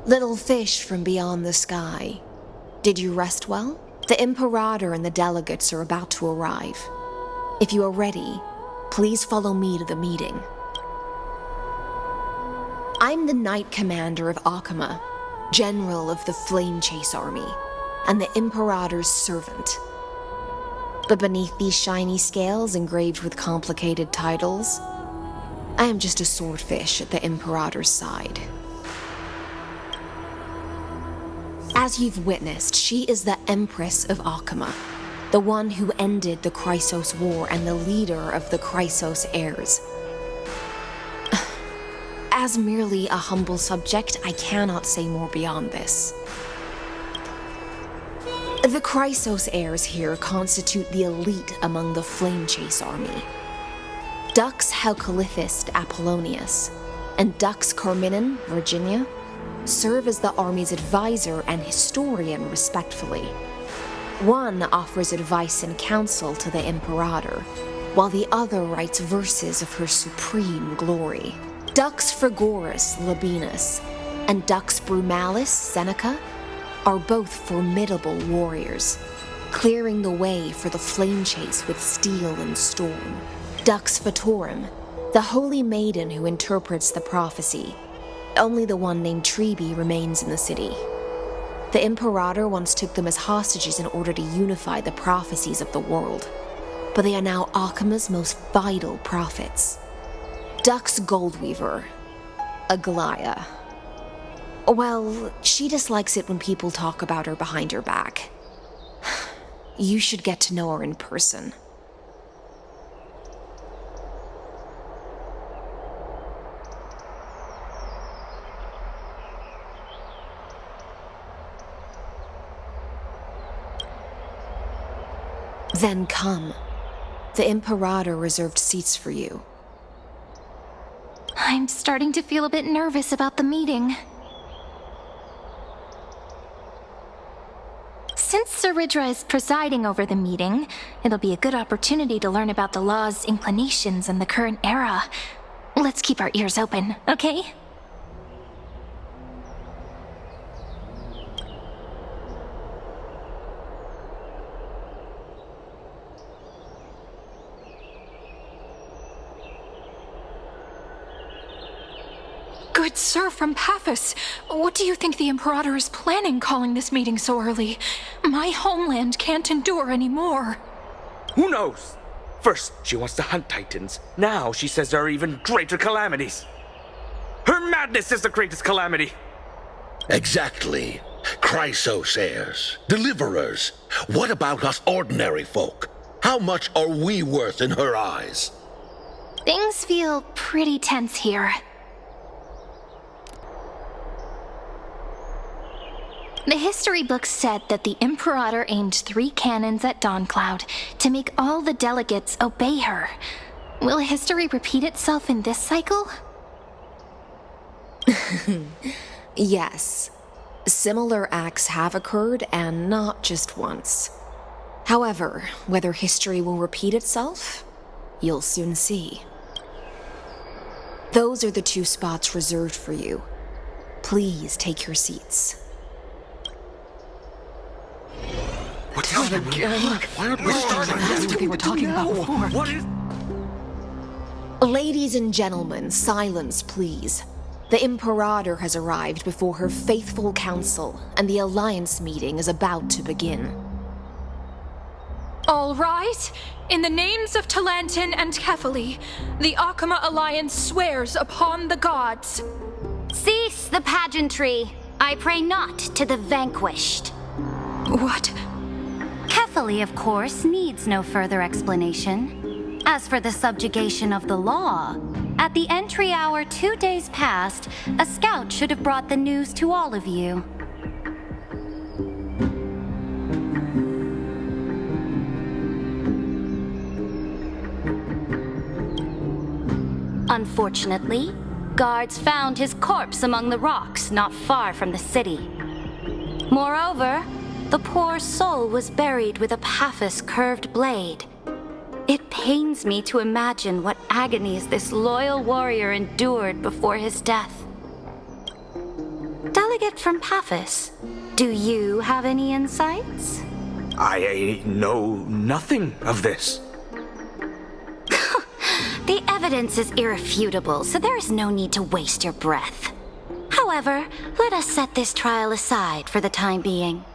Little fish from beyond the sky. Did you rest well? The Imperator and the delegates are about to arrive. If you are ready, please follow me to the meeting. I'm the Knight Commander of Akama, General of the Flame Chase Army, and the Imperator's servant. But beneath these shiny scales engraved with complicated titles, I am just a swordfish at the Imperator's side. As you've witnessed, she is the Empress of Akama, the one who ended the Chrysos War and the leader of the Chrysos heirs. As merely a humble subject, I cannot say more beyond this. The Chrysos heirs here constitute the elite among the Flame Chase army. Dux Halcalithist Apollonius and Dux Carminin, Virginia, serve as the army's advisor and historian respectively. One offers advice and counsel to the Imperator, while the other writes verses of her supreme glory. Dux Frigoris Labienus and Dux Brumalis Seneca are both formidable warriors, clearing the way for the flame chase with steel and storm. Dux Fatorum, the holy maiden who interprets the prophecy. Only the one named Trebi remains in the city. The Imperator once took them as hostages in order to unify the prophecies of the world, but they are now Akama's most vital prophets. Dux Goldweaver, Aglaya. Well, she dislikes it when people talk about her behind her back. You should get to know her in person. Then come. The Imperator reserved seats for you. I'm starting to feel a bit nervous about the meeting. Since Saridra is presiding over the meeting, it'll be a good opportunity to learn about the law's inclinations in the current era. Let's keep our ears open, okay? Good sir from Paphos, what do you think the Imperator is planning calling this meeting so early? My homeland can't endure anymore. Who knows? First, she wants to hunt Titans. Now she says there are even greater calamities. Her madness is the greatest calamity. Exactly. Chrysos heirs, deliverers. What about us ordinary folk? How much are we worth in her eyes? Things feel pretty tense here. The history books said that the Imperator aimed 3 cannons at Dawncloud to make all the delegates obey her. Will history repeat itself in this cycle? Yes. Similar acts have occurred, and not just once. However, whether history will repeat itself, you'll soon see. Those are the 2 spots reserved for you. Please take your seats. What's happening? Look, why aren't we starting? That's what they were talking about before. What is... Ladies and gentlemen, silence, please. The Imperator has arrived before her faithful council, and the Alliance meeting is about to begin. All right. In the names of Talantin and Kefali, the Akama Alliance swears upon the gods. Cease the pageantry. I pray not to the vanquished. What? Kefali, of course, needs no further explanation. As for the subjugation of the law, at the entry hour 2 days past, a scout should have brought the news to all of you. Unfortunately, guards found his corpse among the rocks not far from the city. Moreover, the poor soul was buried with a Paphos curved blade. It pains me to imagine what agonies this loyal warrior endured before his death. Delegate from Paphos, do you have any insights? I know nothing of this. The evidence is irrefutable, so there is no need to waste your breath. However, let us set this trial aside for the time being.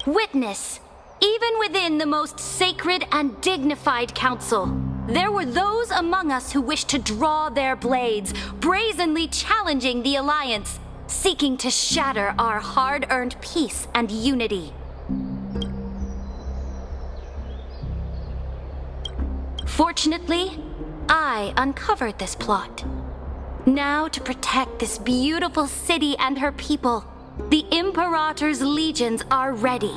Witness, even within the most sacred and dignified council, there were those among us who wished to draw their blades, brazenly challenging the Alliance, seeking to shatter our hard-earned peace and unity. Fortunately, I uncovered this plot. Now, to protect this beautiful city and her people, the Imperator's legions are ready.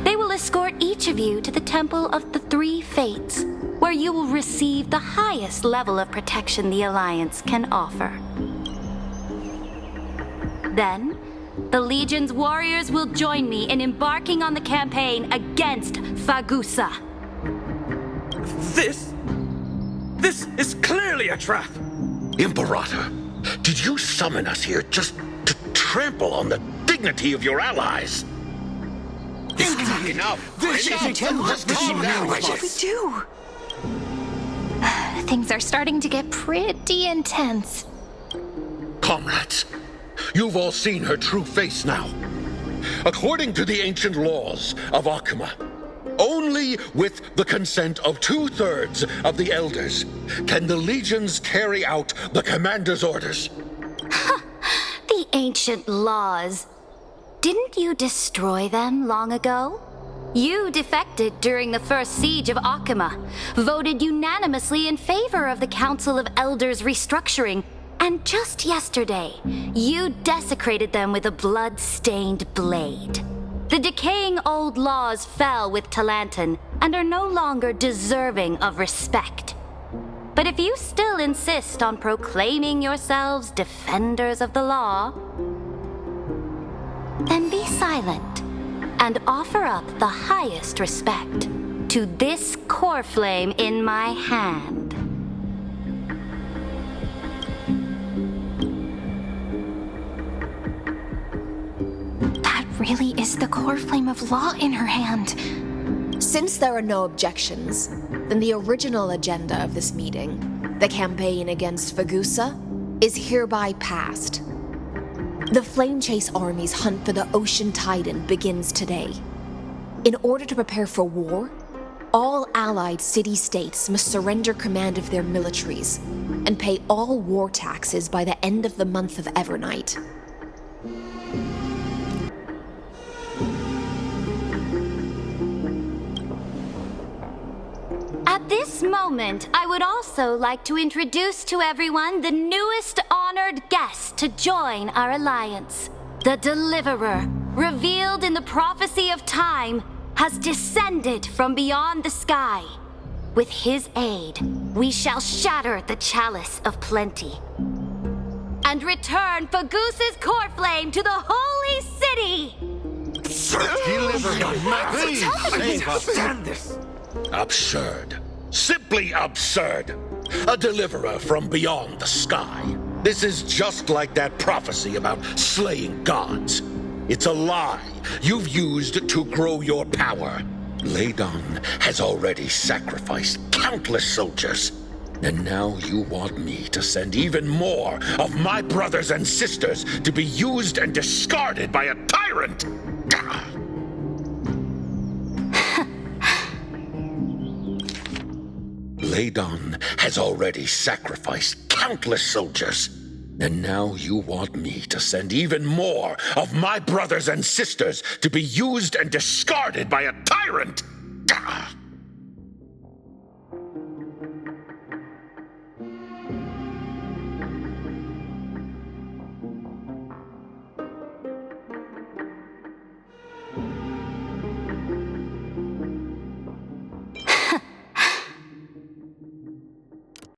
They will escort each of you to the Temple of the Three Fates, where you will receive the highest level of protection the Alliance can offer. Then, the Legion's warriors will join me in embarking on the campaign against Fagusa. This is clearly a trap! Imperator, did you summon us here just to trample on the dignity of your allies? Enough! Just calm down. What should we do? Things are starting to get pretty intense. Comrades, you've all seen her true face now. According to the ancient laws of Akuma, only with the consent of 2/3 of the elders can the legions carry out the commander's orders. The ancient laws. Didn't you destroy them long ago? You defected during the first siege of Akuma, voted unanimously in favor of the Council of Elders restructuring, and just yesterday, you desecrated them with a blood-stained blade. The decaying old laws fell with Talanton and are no longer deserving of respect. But if you still insist on proclaiming yourselves defenders of the law, then be silent and offer up the highest respect to this core flame in my hand. That really is the core flame of law in her hand. Since there are no objections, then the original agenda of this meeting, the campaign against Fagusa, is hereby passed. The Flame Chase Army's hunt for the Ocean Titan begins today. In order to prepare for war, all allied city-states must surrender command of their militaries and pay all war taxes by the end of the month of Evernight. At this moment, I would also like to introduce to everyone the newest honored guest to join our alliance. The Deliverer, revealed in the prophecy of time, has descended from beyond the sky. With his aid, we shall shatter the chalice of plenty and return Fagusa's core flame to the holy city! Stand this! Absurd. Simply absurd. A deliverer from beyond the sky. This is just like that prophecy about slaying gods. It's a lie you've used to grow your power. Ladon has already sacrificed countless soldiers. And now you want me to send even more of my brothers and sisters to be used and discarded by a tyrant? Gah! Ladon has already sacrificed countless soldiers. And now you want me to send even more of my brothers and sisters to be used and discarded by a tyrant? Gah!